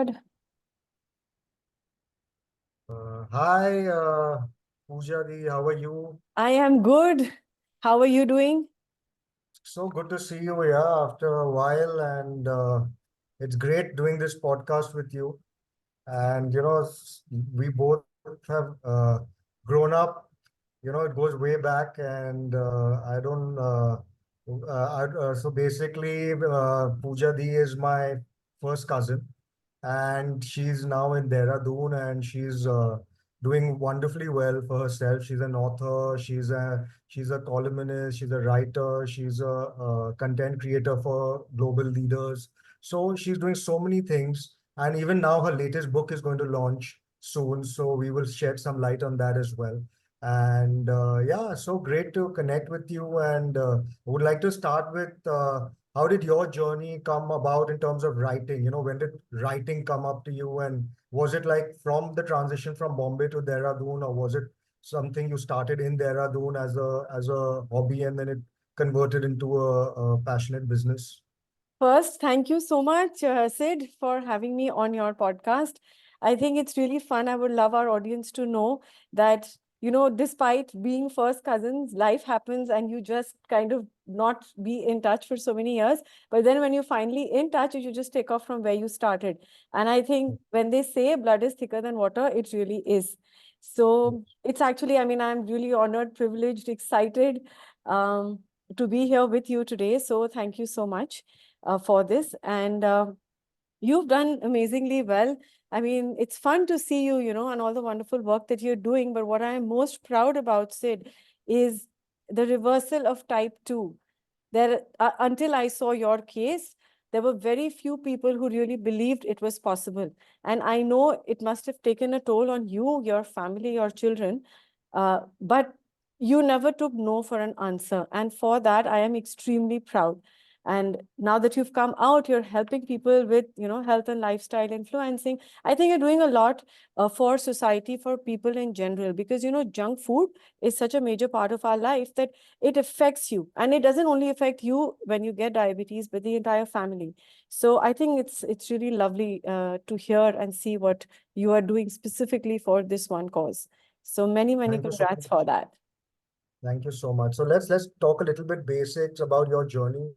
record. Hi, Pooja di, how are you? I am good. How are you doing? So good to see you here after a while, and it's great doing this podcast with you. And we both have grown up. It goes way back, and I don't. So basically, Pooja di is my first cousin, and she's now in Dehradun, and she's doing wonderfully well for herself. She's an author, she's a columnist, she's a writer, she's a content creator for global leaders. So she's doing so many things, and even now her latest book is going to launch soon. So we will shed some light on that as well. And yeah, so great to connect with you. And I would like to start with how did your journey come about in terms of writing? When did writing come up to you? And was it like from the transition from Bombay to Dehradun, or was it something you started in Dehradun as a hobby and then it converted into a passionate business? First, thank you so much, Sid, for having me on your podcast. I think it's really fun. I would love our audience to know that, despite being first cousins, life happens and you just kind of not be in touch for so many years. But then when you're finally in touch, you just take off from where you started. And I think when they say blood is thicker than water, it really is. So it's actually, I mean, I'm really honored, privileged, excited um, to be here with you today. So thank you so much for this. And you've done amazingly well. I mean, it's fun to see you, and all the wonderful work that you're doing. But what I'm most proud about, Sid, is the reversal of type 2. Until I saw your case, there were very few people who really believed it was possible. And I know it must have taken a toll on you, your family, your children. But you never took no for an answer. And for that, I am extremely proud. And now that you've come out, you're helping people with, health and lifestyle influencing. I think you're doing a lot for society, for people in general, because, junk food is such a major part of our life that it affects you. And it doesn't only affect you when you get diabetes, but the entire family. So I think it's really lovely to hear and see what you are doing specifically for this one cause. So many, many Thank you so congrats for much. that. Thank you so much. So let's talk a little bit basics about your journey.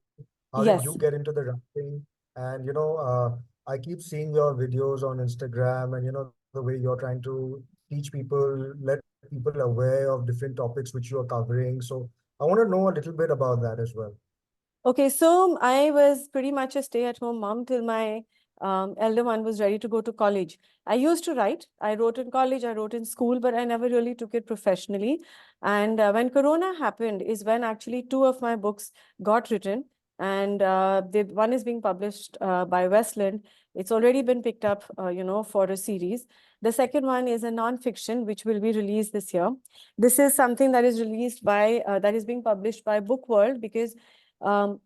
How did you Yes. get into the writing? And I keep seeing your videos on Instagram, and the way you're trying to teach people, let people aware of different topics which you are covering. So I want to know a little bit about that as well. Okay, so I was pretty much a stay-at-home mom till my elder one was ready to go to college. I used to write. I wrote in college, I wrote in school, but I never really took it professionally. And when Corona happened is when actually two of my books got written. And one is being published by Westland. It's already been picked up, for a series. The second one is a non-fiction, which will be released this year. This is something that is released by, that is being published by Book World, because um,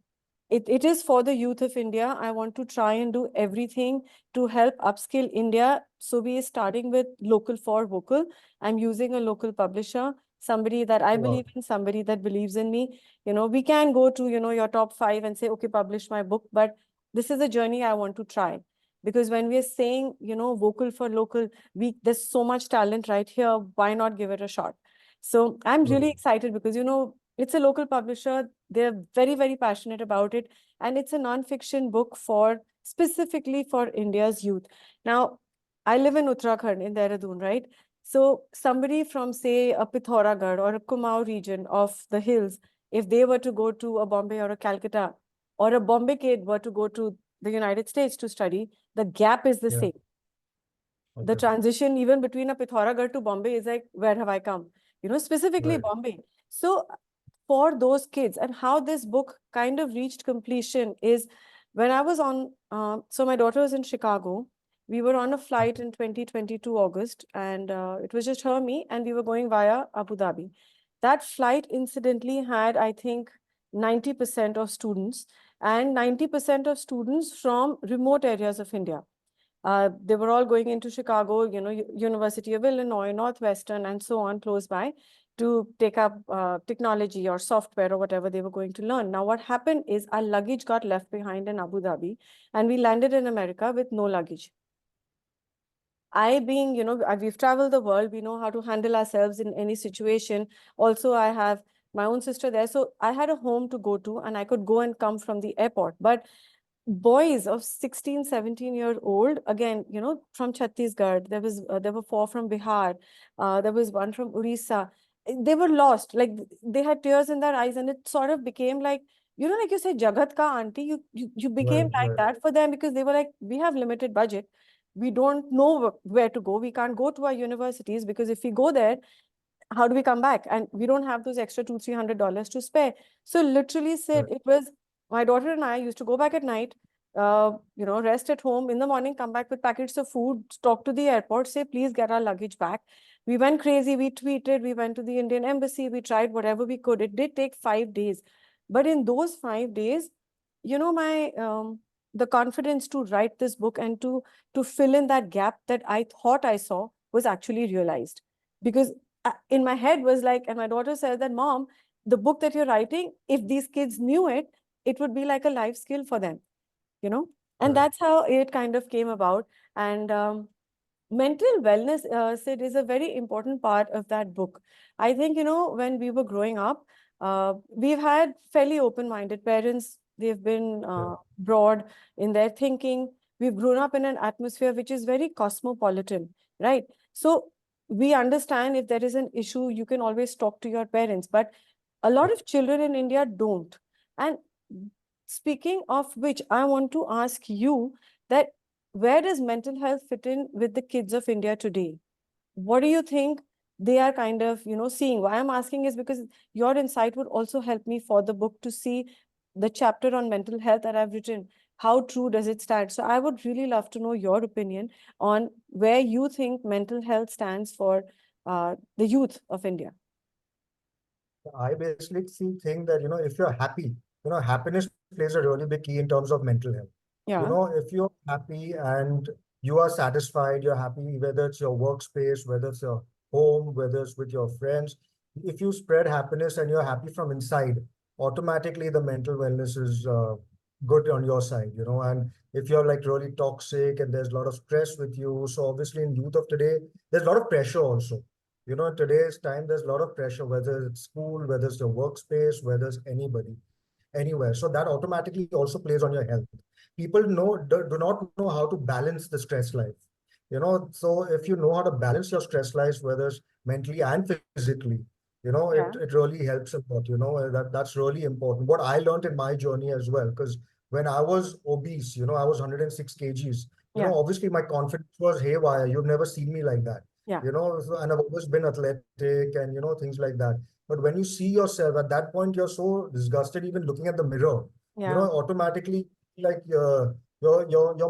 it is for the youth of India. I want to try and do everything to help upskill India. So we are starting with local for vocal. I'm using a local publisher, somebody that I Wow. believe in, somebody that believes in me. We can go to, your top 5 and say, okay, publish my book. But this is a journey I want to try. Because when we are saying, vocal for local, there's so much talent right here. Why not give it a shot? So I'm really True. excited because, it's a local publisher. They're very, very passionate about it. And it's a non-fiction book specifically for India's youth. Now, I live in Uttarakhand, in Dehradun, right? So somebody from, say, a Pithoragarh or a Kumaon region of the hills, if they were to go to a Bombay or a Calcutta, or a Bombay kid were to go to the United States to study, the gap is the Yeah. same. The Okay. transition even between a Pithoragarh to Bombay is like, where have I come? Specifically Right. Bombay. So for those kids, and how this book kind of reached completion is when I was on, so my daughter was in Chicago. We were on a flight in 2022 August, and it was just her, me, and we were going via Abu Dhabi. That flight incidentally had, I think, 90% of students, and 90% of students from remote areas of India. They were all going into Chicago, University of Illinois, Northwestern, and so on, close by, to take up technology or software or whatever they were going to learn. Now, what happened is our luggage got left behind in Abu Dhabi, and we landed in America with no luggage. I being, we've traveled the world, we know how to handle ourselves in any situation. Also, I have my own sister there. So I had a home to go to and I could go and come from the airport. But boys of 16, 17-year old, again, from Chhattisgarh, there were four from Bihar, there was one from Orissa. They were lost, like they had tears in their eyes, and it sort of became like, like you say, Jagat ka auntie, you became Right, like right, that for them, because they were like, we have limited budget, we don't know where to go, we can't go to our universities, because if we go there, how do we come back? And we don't have those extra $200-300 to spare. So literally said, right, it was my daughter and I used to go back at night, rest at home in the morning, come back with packets of food, talk to the airport, say, please get our luggage back. We went crazy. We tweeted, we went to the Indian embassy, we tried whatever we could. It did take 5 days. But in those 5 days, my the confidence to write this book and to fill in that gap that I thought I saw was actually realized. Because in my head was like, and my daughter says that, Mom, the book that you're writing, if these kids knew it, it would be like a life skill for them, you know? And right. that's how it kind of came about. And mental wellness, Sid, is a very important part of that book. I think, when we were growing up, we've had fairly open-minded parents. They've been Yeah. broad in their thinking. We've grown up in an atmosphere which is very cosmopolitan, right? So we understand if there is an issue, you can always talk to your parents. But a lot of children in India don't. And speaking of which, I want to ask you that where does mental health fit in with the kids of India today? What do you think they are kind of, seeing? Why I'm asking is because your insight would also help me for the book to see the chapter on mental health that I've written. How true does it stand? So I would really love to know your opinion on where you think mental health stands for the youth of India. I basically think that, if you're happy, happiness plays a really big key in terms of mental health. Yeah, If you're happy and you are satisfied, you're happy, whether it's your workspace, whether it's your home, whether it's with your friends, if you spread happiness and you're happy from inside, automatically the mental wellness is good on your side, and if you're like really toxic and there's a lot of stress with you, so obviously in youth of today, there's a lot of pressure also. In today's time, there's a lot of pressure, whether it's school, whether it's your workspace, whether it's anybody, anywhere. So that automatically also plays on your health. People do not know how to balance the stress life. So if you know how to balance your stress life, whether it's mentally and physically, yeah, it really helps a lot. That's really important. What I learned in my journey as well, because when I was obese, I was 106 kgs. yeah, Obviously my confidence was haywire. You've never seen me like that. yeah, And I've always been athletic and things like that. But when you see yourself at that point, you're so disgusted even looking at the mirror. yeah. Automatically, like your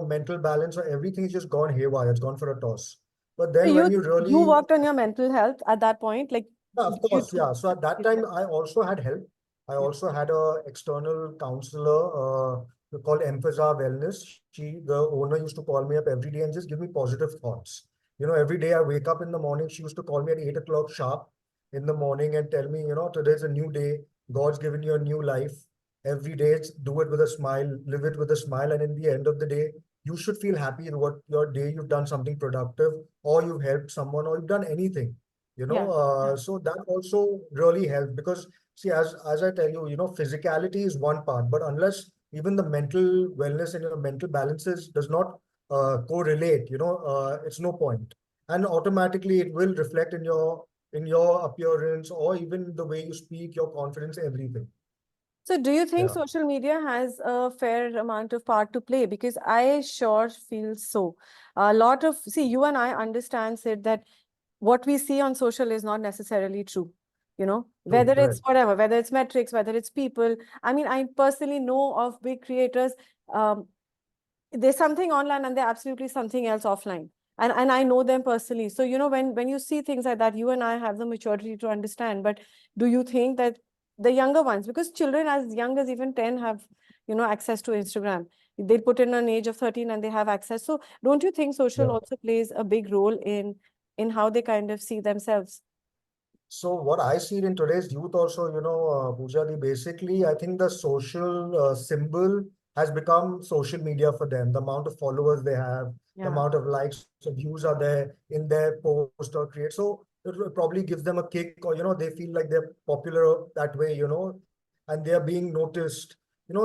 mental balance or everything is just gone haywire. It's gone for a toss. But So then when you you you really, worked on your mental health at that point, like yeah, of did you course, yeah. So at that time, I also had help. I yeah, also had a external counselor called Emphaza Wellness. The owner used to call me up every day and just give me positive thoughts. Every day I wake up in the morning, she used to call me at 8 o'clock sharp in the morning and tell me, today's a new day. God's given you a new life. Every day, do it with a smile, live it with a smile. And in the end of the day, you should feel happy with what your day you've done something productive, or you've helped someone, or you've done anything yeah, yeah. so that also really helps because see, as I tell you, physicality is one part, but unless even the mental wellness and your mental balances does not correlate, it's no point. And automatically it will reflect in your appearance or even the way you speak, your confidence, everything. So do you think Yeah. social media has a fair amount of part to play? Because I sure feel so. A lot of, see, you and I understand, Sid, that what we see on social is not necessarily true. True, Whether it's correct. whatever, whether it's metrics, whether it's people. I mean, I personally know of big creators. Um, there's something online and they're absolutely something else offline. And I know them personally. So, when you see things like that, you and I have the maturity to understand. But do you think that the younger ones, because children as young as even 10 have, access to Instagram. They put in an age of 13 and they have access. So don't you think social Yeah. also plays a big role in how they kind of see themselves? So what I see in today's youth also, Pooja, basically, I think the social symbol has become social media for them. The amount of followers they have, the Yeah. amount of likes or views are there in their post or create. So it will probably gives them a kick, or they feel like they're popular that way, and they are being noticed,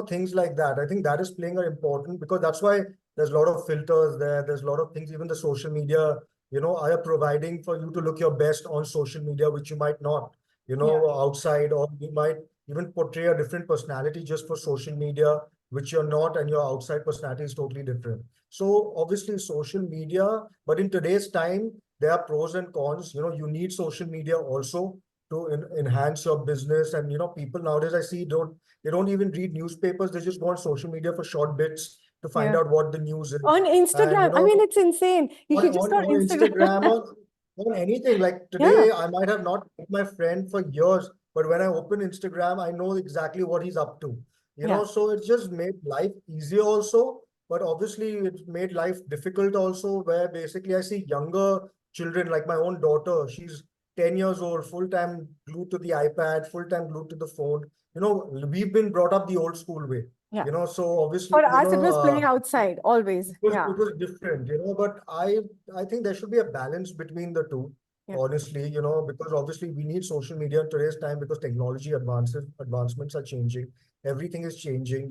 things like that. I think that is playing an important, because that's why there's a lot of filters there. There's a lot of things, even the social media, are providing for you to look your best on social media, which you might not, Yeah. outside, or you might even portray a different personality just for social media, which you're not, and your outside personality is totally different. So obviously social media, but in today's time, there are pros and cons. You need social media also to enhance your business. And people nowadays I see don't even read newspapers. They just go on social media for short bits to find Yeah. out what the news is. On And Instagram, I mean, it's insane. You on can just on, on on Instagram. Instagram, on anything. Like Yeah. today, I might have not met my friend for years, but when I open Instagram, I know exactly what he's up to. Yeah. So it's just made life easier also, but obviously it's made life difficult also, where basically I see younger children, like my own daughter. She's 10 years old, full time glued to the iPad, full time glued to the phone. We've been brought up the old school way. Yeah. So obviously, For us, it was playing outside always. Yeah. it was different, but I think there should be a balance between the two, Yeah. honestly, because obviously we need social media in today's time, because technology advancements are changing. Everything is changing,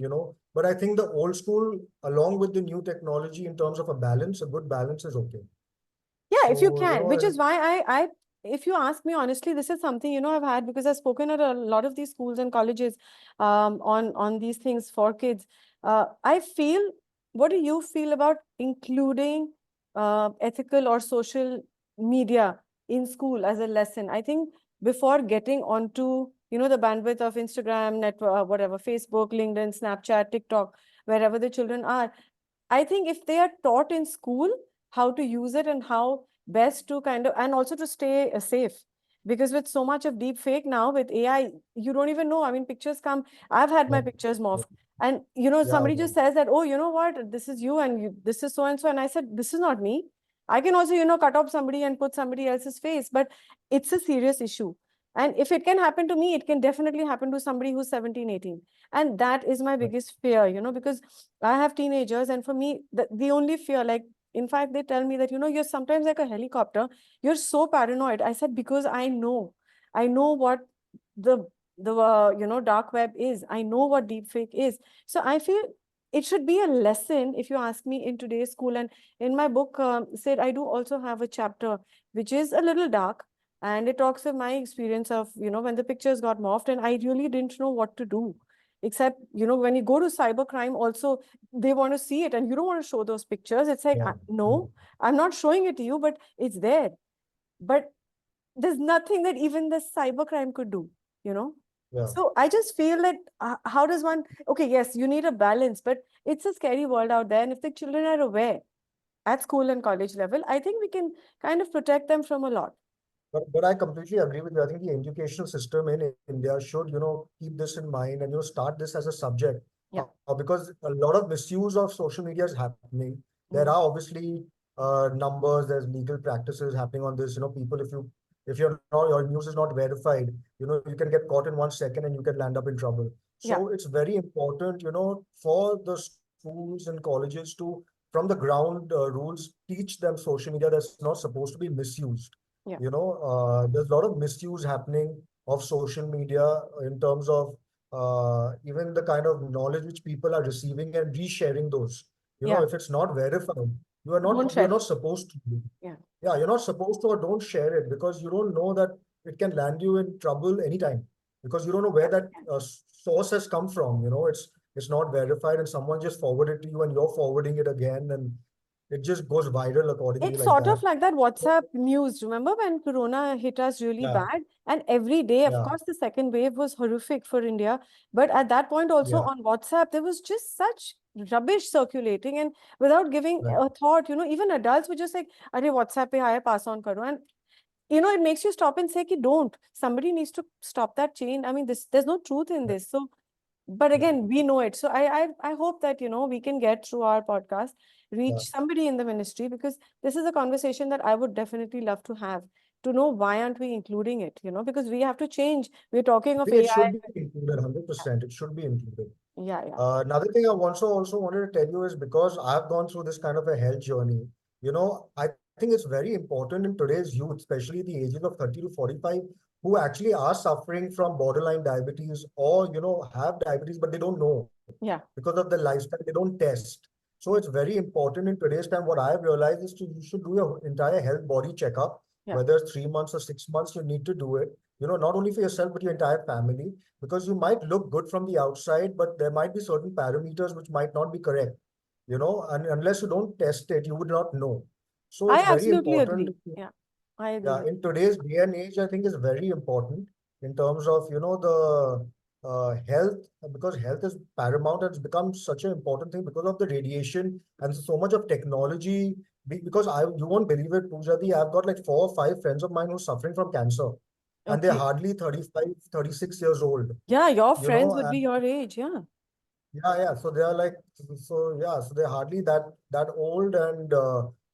But I think the old school, along with the new technology, in terms of a good balance is okay. Yeah, if you So, can, which is why if you ask me honestly, this is something, I've had because I've spoken at a lot of these schools and colleges on these things for kids. I feel, what do you feel about including ethical or social media in school as a lesson? I think before getting onto, the bandwidth of Instagram, network, whatever, Facebook, LinkedIn, Snapchat, TikTok, wherever the children are, I think if they are taught in school how to use it and how best to kind of, and also to stay safe. Because with so much of deep fake now with AI, you don't even know. I mean, pictures come, I've had yeah, my pictures yeah, morphed. And, yeah, somebody just says that, oh, you know what, this is you and this is so and so. And I said, this is not me. I can also, cut off somebody and put somebody else's face, but it's a serious issue. And if it can happen to me, it can definitely happen to somebody who's 17, 18. And that is my yeah, biggest fear, because I have teenagers, and for me, the only fear, like, in fact, they tell me that, you're sometimes like a helicopter. You're so paranoid. I said, because I know what the dark web is. I know what deepfake is. So I feel it should be a lesson, if you ask me, in today's school. And in my book, said I do also have a chapter which is a little dark, and it talks of my experience of when the pictures got morphed, and I really didn't know what to do. Except, when you go to cybercrime also, they want to see it and you don't want to show those pictures. It's like, yeah, yeah, no, I'm not showing it to you, but it's there. But there's nothing that even the cybercrime could do, you know? yeah. So I just feel that how does one, okay, yes, you need a balance, but it's a scary world out there. And if the children are aware at school and college level, I think we can kind of protect them from a lot. But I completely agree with you. I think the educational system in India should, keep this in mind, and start this as a subject, Yeah. because a lot of misuse of social media is happening. There are Mm. obviously numbers, there's legal practices happening on this. People, if your news is not verified, you can get caught in 1 second and you can land up in trouble. Yeah. So it's very important, for the schools and colleges to, from the ground rules, teach them social media that's not supposed to be misused. Yeah. There's a lot of misuse happening of social media in terms of even the kind of knowledge which people are receiving and resharing those. Yeah. If it's not verified, Don't you're share not it. supposed to do. Yeah. Yeah, you're not supposed to, or don't share it, because you don't know that it can land you in trouble anytime, because you don't know where that source has come from. It's not verified, and someone just forwarded to you, and you're forwarding it again, and it just goes viral accordingly It's like sort of that. like that WhatsApp news. Remember when Corona hit us really Yeah, bad? And every day, of yeah, course, the second wave was horrific for India. But at that point, also yeah. on WhatsApp, there was just such rubbish circulating, and without giving Right. a thought, even adults were just like, Are WhatsApp pe aaya, pass on karo. And it makes you stop and say, Ki, don't. Somebody needs to stop that chain. I mean, there's no truth in Right. this. So but Yeah. again, we know it. So I hope that we can get through our podcast, Yeah. reach somebody in the ministry, because this is a conversation that I would definitely love to have, to know why aren't we including it, because we have to change. We're talking I of think it AI. should be included 100%. It should be included. Yeah, yeah, Another thing I also wanted to tell you is because I've gone through this kind of a health journey, I think it's very important in today's youth, especially the ages of 30 to 45, who actually are suffering from borderline diabetes or, have diabetes, but they don't know yeah, because of the lifestyle, they don't test. So it's very important in today's time. What I've realized is you should do your entire health body checkup, yeah. whether it's 3 months or 6 months, you need to do it, not only for yourself, but your entire family, because you might look good from the outside, but there might be certain parameters which might not be correct, and unless you don't test it, you would not know. So I it's very absolutely important. agree. Yeah, I Yeah, agree. in today's day and age, I think is very important in terms of, the health, because health is paramount. It's become such an important thing because of the radiation and so much of technology. Because you won't believe it, Pooja, I've got like 4 or 5 friends of mine who are suffering from cancer, and they're Okay. hardly 35, 36 years old, Yeah, your you friends know, would be your age. Yeah. yeah. So they are like, so they're hardly that old, and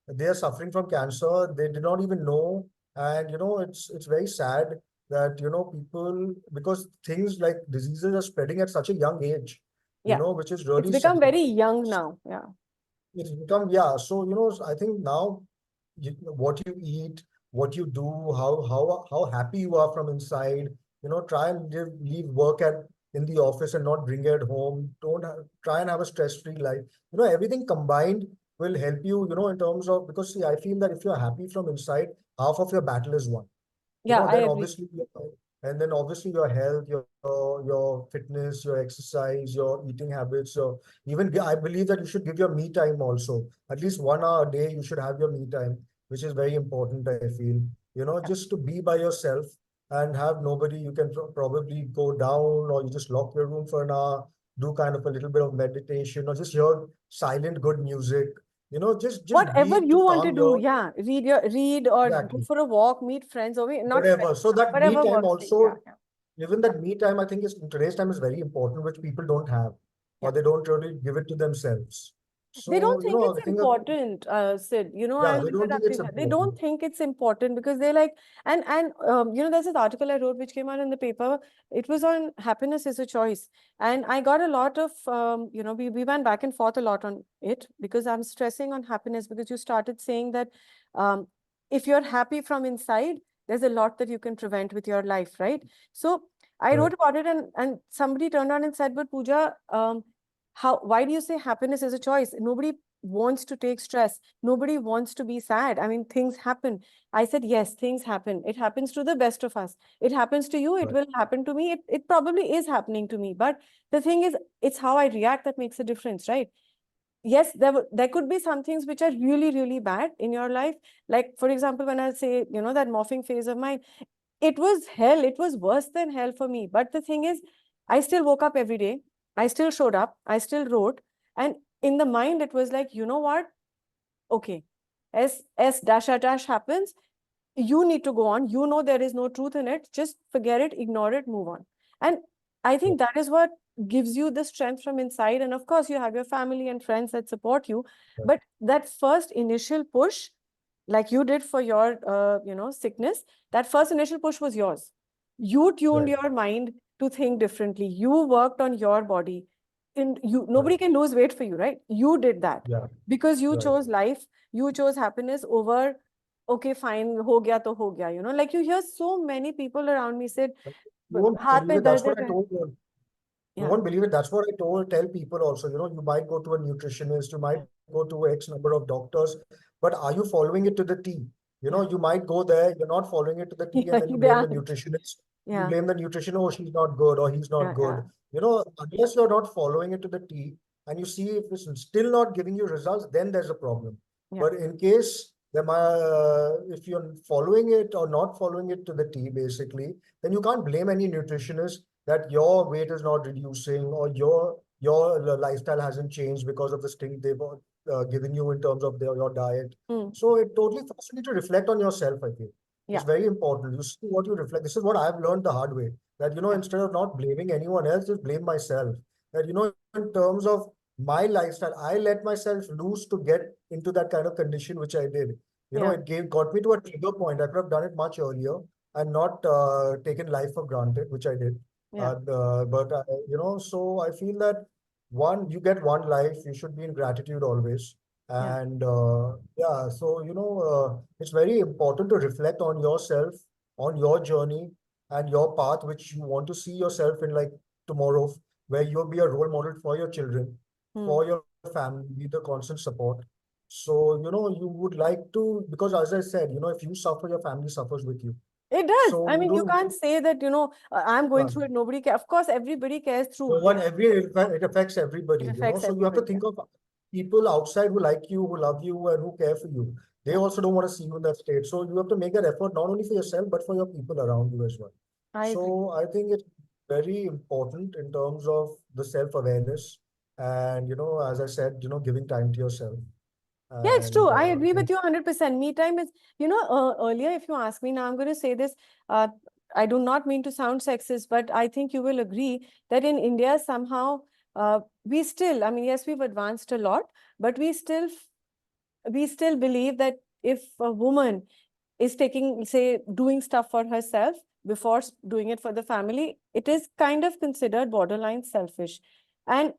they are suffering from cancer. They did not even know, and it's very sad that people, because things like diseases are spreading at such a young age, Yeah. which is It's really sad. become very young now. Yeah. It's become, yeah. So, I think now what you eat, what you do, how happy you are from inside, try and leave work in the office and not bring it home. Don't try and have a stress-free life. Everything combined will help you, in terms of, because see, I feel that if you're happy from inside, half of your battle is won. Yeah, I Then agree. obviously, and then obviously your health, your fitness, your exercise, your eating habits, I believe that you should give your me time also. At least 1 hour a day, you should have your me time, which is very important, I feel. Yeah. Just to be by yourself and have nobody. You can probably go down, or you just lock your room for an hour, do kind of a little bit of meditation, or just hear silent good music. Just Whatever be you to want to calm do, your, yeah. Read or go exactly, for a walk, meet friends, or not whatever. friends, So that me whatever time works for you. Yeah, also, yeah, even that me time, I think is in today's time is very important, which people don't have, yeah. or they don't really give it to themselves. They don't So, think it's I think, important, Sid. I yeah, they learned don't that think it's appreciation. They don't important. think it's important because they like, there's this article I wrote which came out in the paper. It was on happiness is a choice, and I got a lot of, we went back and forth a lot on it because I'm stressing on happiness because you started saying that, um, if you're happy from inside, there's a lot that you can prevent with your life, right? So I wrote Right. about it, and somebody turned on and said, "But Pooja, why do you say happiness is a choice? Nobody wants to take stress. Nobody wants to be sad. I mean, things happen." I said, yes, things happen. It happens to the best of us. It happens to you. It Right. will happen to me. It probably is happening to me. But the thing is, it's how I react that makes a difference, right? Yes, there could be some things which are really, really bad in your life. Like, for example, when I say, that morphing phase of mine, it was hell. It was worse than hell for me. But the thing is, I still woke up every day. I still showed up. I still wrote. And in the mind, it was like, you know what? Okay, as dash dash happens, you need to go on. There is no truth in it. Just forget it, ignore it, move on. And I Yeah. think that is what gives you the strength from inside. And of course, you have your family and friends that support you. Right. But that first initial push, like you did for your sickness, that first initial push was yours. You tuned Right. your mind to think differently. You worked on your body. And Right. nobody can lose weight for you, right? You did that Yeah. because you Right. chose life, you chose happiness over, okay, fine, ho gaya to ho gaya. Like you hear so many people around me said, You won't हाथ believe में it. That's दर्द what I है." told you. You Yeah, won't believe it. That's what I tell people also. You might go to a nutritionist, you might go to X number of doctors, but are you following it to the T? yeah, You might go there, you're not following it to the T, and yeah, then you they blame the aren't. nutritionist. You Yeah, blame the nutrition, oh, she's not good or he's not yeah, yeah, good. Unless you're not following it to the T and you see if it's still not giving you results, then there's a problem. yeah, But in case if you're following it or not following it to the T, basically, then you can't blame any nutritionist that your weight is not reducing or your lifestyle hasn't changed because of the thing they've given you in terms of your diet. mm, So it totally forces you to reflect on yourself, I think. It's yeah, very important. You see what you reflect. This is what I've learned the hard way. That, yeah, instead of not blaming anyone else, just blame myself. That, in terms of my lifestyle, I let myself loose to get into that kind of condition, which I did. yeah, It got me to a trigger point. I could have done it much earlier and not taken life for granted, which I did. yeah, But so I feel that one, you get one life, you should be in gratitude always. Yeah. And yeah, so it's very important to reflect on yourself, on your journey and your path, which you want to see yourself in, like tomorrow, where you'll be a role model for your children, Hmm. for your family, be the constant support. So, you would like to, because as I said, if you suffer, your family suffers with you. It does. So I you mean, you don't, can't say that, I'm going uh, through it. Nobody cares. Of course, everybody cares no through one, their, it affects everybody, it affects so you have to everybody. Yeah. think of people outside who like you, who love you, and who care for you. They Yeah. also don't want to see you in that state. So you have to make that effort not only for yourself, but for your people around you as well. I agree. So I think it's very important in terms of the self-awareness and, as I said, giving time to yourself. Yeah, it's true. And I agree yeah, with you 100%. Me time is, earlier, if you ask me, now I'm going to say this, uh, I do not mean to sound sexist, but I think you will agree that in India, somehow, we still, I mean, yes, we've advanced a lot, but we still believe that if a woman is taking, say, doing stuff for herself before doing it for the family, it is kind of considered borderline selfish. And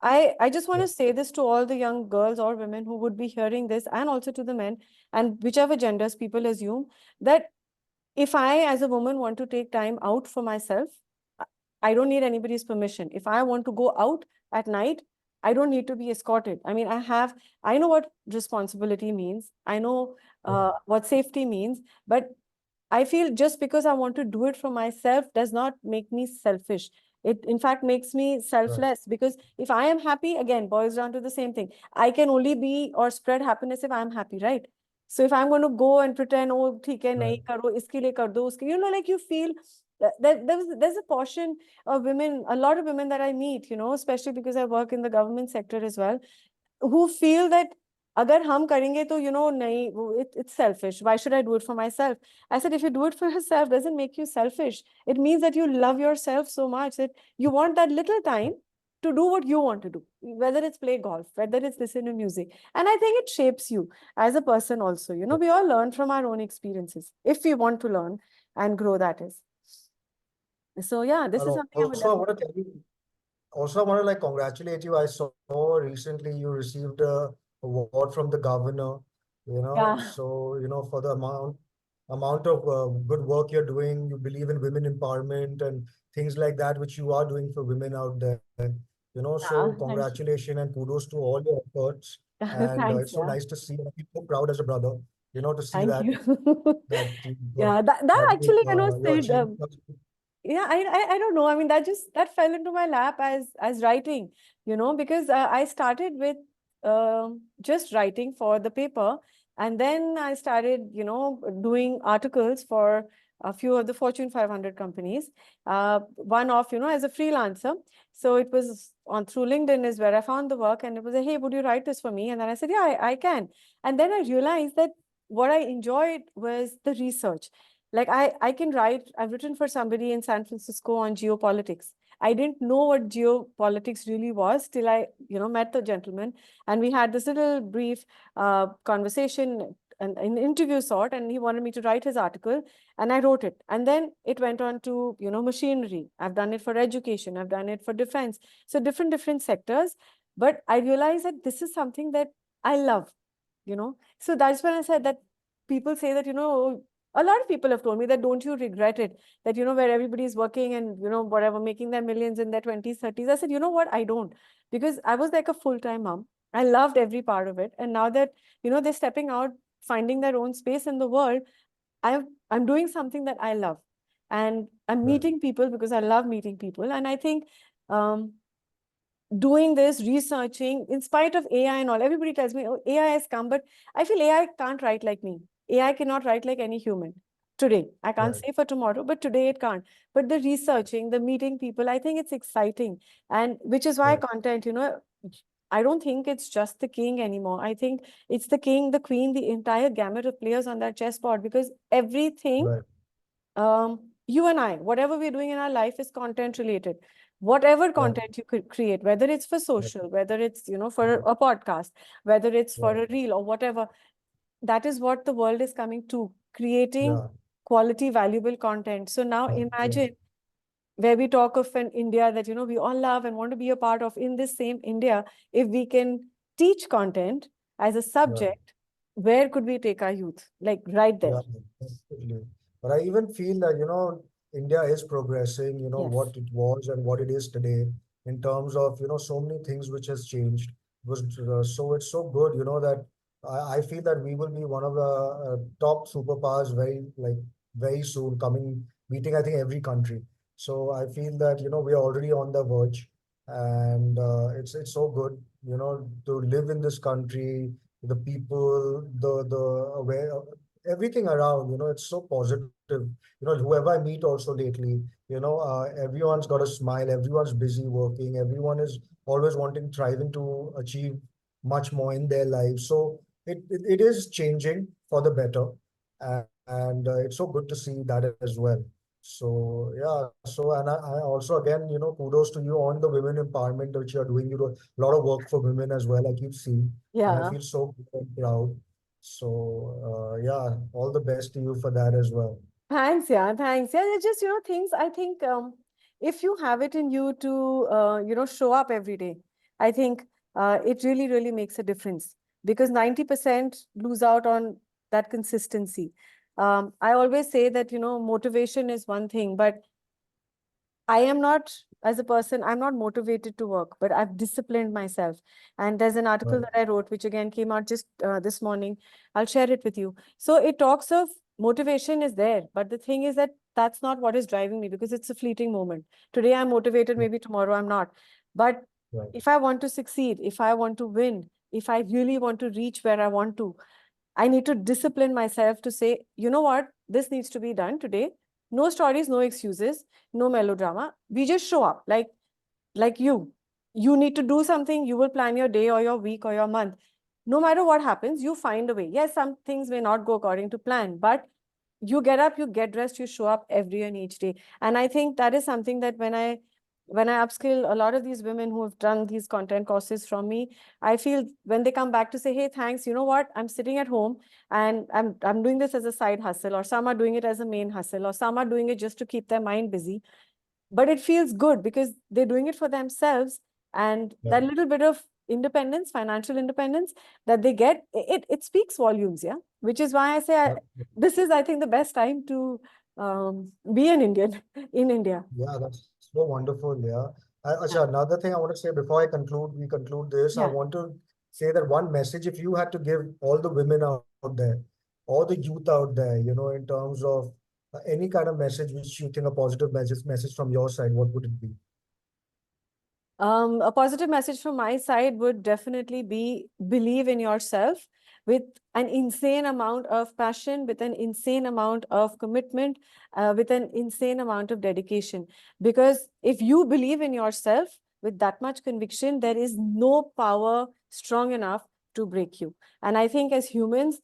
I just want yeah, to say this to all the young girls or women who would be hearing this, and also to the men, and whichever genders people assume, that if I, as a woman, want to take time out for myself, I don't need anybody's permission. If I want to go out at night, I don't need to be escorted. I mean, I know what responsibility means. I know yeah, what safety means, but I feel just because I want to do it for myself does not make me selfish. It, in fact, makes me right, selfless, because if I am happy, again, boils down to the same thing. I can only be or spread happiness if I'm happy, right? So if I'm going to go and pretend, oh, theek hai, right, nahi karo, iske liye kar do, uske, like you feel there's a portion of women, a lot of women that I meet, especially because I work in the government sector as well, who feel that अगर हम करेंगे तो नहीं, it's selfish. Why should I do it for myself? I said, if you do it for yourself, doesn't make you selfish. It means that you love yourself so much that you want that little time to do what you want to do, whether it's play golf, whether it's listen to music. And I think it shapes you as a person also. yeah. We all learn from our own experiences if we want to learn and grow, that is. So yeah, this And is something I would also, I want definitely. to tell you, also, I want to like congratulate you. I saw recently you received a award from the governor, Yeah. so for the amount of good work you're doing. You believe in women empowerment and things like that, which you are doing for women out there. So Yeah, thank you. congratulations and kudos to all your efforts. And Thanks. it's so Yeah. nice to see. I feel so proud as a brother, to see Thank that you. that you Yeah, that actually, you said, achieved. yeah, I don't know. I mean, that fell into my lap as writing, because I started with just writing for the paper, and then I started, doing articles for a few of the Fortune 500 companies. One off, as a freelancer. So it was on through LinkedIn is where I found the work, and it was a, hey, would you write this for me? And then I said, yeah, I can. And then I realized that what I enjoyed was the research. Like I can write, I've written for somebody in San Francisco on geopolitics. I didn't know what geopolitics really was till I, met the gentleman, and we had this little brief conversation, an interview sort, and he wanted me to write his article, and I wrote it. And then it went on to, machinery. I've done it for education. I've done it for defense. So different sectors. But I realized that this is something that I love, So that's when I said that people say that, a lot of people have told me that don't you regret it, that where everybody's working and whatever, making their millions in their 20s 30s. I said, you know what, I don't, because I was like a full-time mom. I loved every part of it, and now that they're stepping out, finding their own space in the world, I'm doing something that I love, and I'm Right, meeting people because I love meeting people. And I think um doing this, researching, in spite of AI and all. Everybody tells me, oh, AI has come, but I feel AI can't write like me. AI cannot write like any human. Today, I can't right, say for tomorrow, but today it can't. But the researching, the meeting people, I think it's exciting. And which is why right, content, I don't think it's just the king anymore. I think it's the king, the queen, the entire gamut of players on that chessboard, because everything, right. you and I, whatever we're doing in our life is content related. Whatever Right, content you could create, whether it's for right, social, whether it's, for a podcast, whether it's for right. a reel or whatever, that is what the world is coming to, creating Yeah, quality, valuable content. So now yeah, imagine where we talk of an India that, we all love and want to be a part of. In this same India, if we can teach content as a Right. subject, where could we take our youth? Like right there. Yeah, definitely. But I even feel that, India is progressing, Yes. what it was and what it is today in terms of, so many things which has changed. So it's so good, that I feel that we will be one of the top superpowers very soon coming, beating, I think, every country. So I feel that, we are already on the verge, and it's so good, to live in this country, the people, the aware everything around, it's so positive. Whoever I meet also lately, everyone's got a smile, everyone's busy working, everyone is always wanting, striving to achieve much more in their lives. So it is changing for the better. And it's so good to see that as well. So yeah, I also, again, kudos to you on the women empowerment which you are doing. You do a lot of work for women as well, I keep seeing, and I Yeah. feel so good and proud. So yeah, all the best to you for that as well. Thanks, yeah, thanks. Yeah, it's just, things I think if you have it in you to, show up every day, I think it really, really makes a difference because 90% lose out on that consistency. I always say that, motivation is one thing, but I am not, as a person, I'm not motivated to work, but I've disciplined myself. And there's an article Right, that I wrote, which again came out just this morning. I'll share it with you. So it talks of motivation is there, but the thing is that that's not what is driving me because it's a fleeting moment. Today I'm motivated, right, maybe tomorrow I'm not. But right, if I want to succeed, if I want to win, if I really want to reach where I want to, I need to discipline myself to say, you know what, this needs to be done today. No stories, no excuses, no melodrama. We just show up like you. You need to do something, you will plan your day or your week or your month. No matter what happens, you find a way. Yes, some things may not go according to plan, but you get up, you get dressed, you show up every and each day. And I think that is something that when I upskill a lot of these women who have done these content courses from me, I feel when they come back to say, hey, thanks, you know what, I'm sitting at home and I'm doing this as a side hustle, or some are doing it as a main hustle, or some are doing it just to keep their mind busy. But it feels good because they're doing it for themselves, and that right. little bit of independence, financial independence that they get, it speaks volumes. Yeah, which is why I say this is, I think, the best time to be an Indian in India. Yeah, that's so wonderful. Yeah. Yeah. Acha, another thing I want to say before we conclude this, I Yeah. want to say that one message, if you had to give all the women out there, all the youth out there, in terms of any kind of message which you think a positive message from your side, what would it be? A positive message from my side would definitely be believe in yourself with an insane amount of passion, with an insane amount of commitment, with an insane amount of dedication. Because if you believe in yourself with that much conviction, there is no power strong enough to break you. And I think as humans,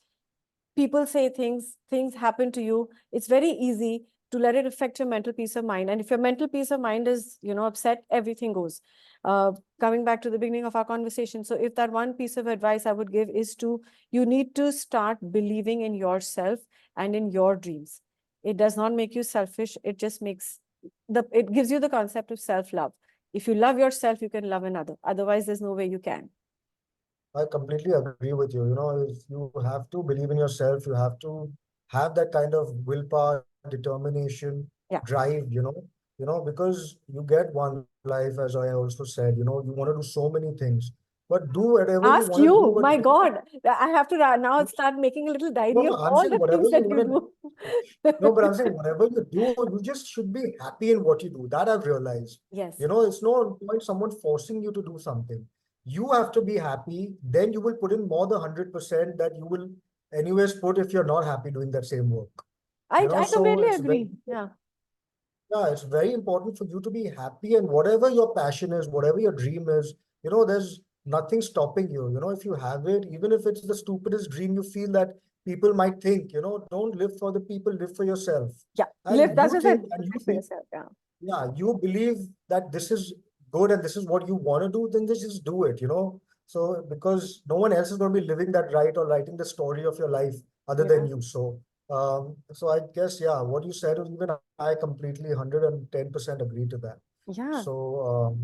people say things happen to you, it's very easy to let it affect your mental peace of mind. And if your mental peace of mind is, upset, everything goes. uh, Coming back to the beginning of our conversation, so if that one piece of advice I would give is to, you need to start believing in yourself and in your dreams. It does not make you selfish, it just makes it gives you the concept of self love. If you love yourself, you can love another, otherwise there's no way you can. I completely agree with you. If you have to believe in yourself, you have to have that kind of willpower, determination, Yeah. drive, because you get one life, as I also said, you want to do so many things, but do whatever you want Ask to do, you, but my God, I have to now start making a little no, diary of no, I'm all saying the whatever things you that want you to. do. No, but I'm saying whatever you do, you just should be happy in what you do. That I've realized. Yes. It's no point someone forcing you to do something. You have to be happy. Then you will put in more than 100% that you will anyways put if you're not happy doing that same work. I So completely it's very, agree. Yeah. yeah, it's very important for you to be happy, and whatever your passion is, whatever your dream is, there's nothing stopping you. If you have it, even if it's the stupidest dream you feel that people might think, don't live for the people, live for yourself. Yeah. Live, And that's you what I said. think and you Live for be, yourself. Yeah. yeah, you believe that this is good and this is what you want to do, then just do it. So because no one else is going to be living that right or writing the story of your life other than Yeah. you. So So I guess, yeah, what you said, even I completely 110% agree to that. Yeah. So,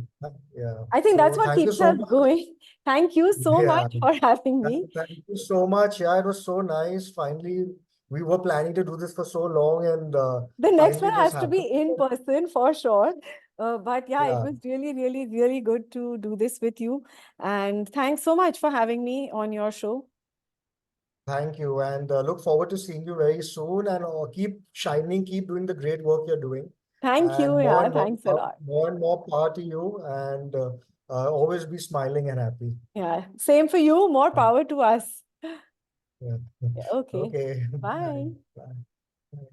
yeah. I think that's So what thank you keeps so us much. going. Thank you so Yeah. much for having me. Thank you so much. Yeah, it was so nice. Finally, we were planning to do this for so long, and The next finally one this has to be happened. in person for sure. But yeah, it Yeah. was really, really, really good to do this with you. And thanks so much for having me on your show. Thank you, and look forward to seeing you very soon. And keep shining, keep doing the great work you're doing, Thank and you. Yeah, thanks a lot. more and more power to you. And always be smiling and happy. Yeah, same for you. More power to us. Yeah. Yeah, okay. Okay. Bye. Bye. Bye.